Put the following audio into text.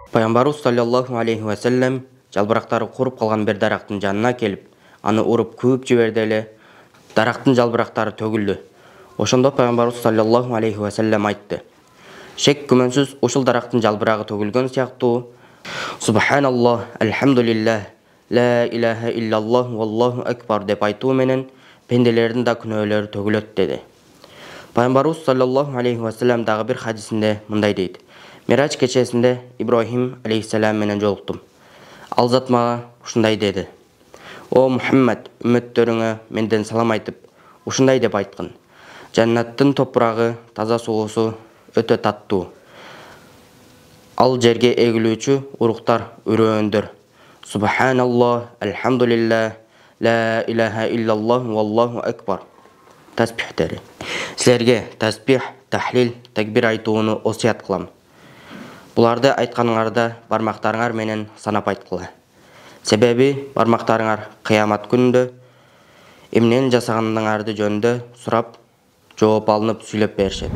Пайғамбарыбыз саллаллаху алейхи ва саллям жалбырақтары құрып қалған бір дарақтың жанына келіп, аны ұрып күйіп жіберді эле. Дарақтың жалбырақтары төгілді. Ошондо Пайғамбарыбыз саллаллаху алейхи ва саллям айтты: шек күмөнсүз ушул дарактын жалбырагы төгүлгөн сыяктуу Субханаллах, Альхамдулиллах, Ла илаха иллаллах, Валлаху акбар деп айтуу менен пенделердин да күнөөлөрү төгүлөт деди. Пайгамбарыбыз саллаллаху алейхи ва саллям дагы бир хадисинде мындай дейт: Мирач кечесинде Ибрахим алейхиссалам менен жолуктум. Ал зат мага ушундай деди: О Мухаммад, үммөттөрүңө менден салам айтып, ушундай деп айткын: Жаннаттын топурагы, таза суусу өтө таттуу. Ал жерге эгилүүчү уруктар үрөөөндөр. Субханаллах, Альхамдулиллах, Ла илаха иллаллах, Валлаху акбар тасбихтери. Силерге тасбих, тахлил, такбир айтууну осуят кылам. Буларды айтканыңарда бармактарыңар менен санап айткыла. Себеби бармактарыңар кыямат күнүндө эмнени жасаганыңарды жөнүндө сурап, жооп алынып сүйлөп беришет.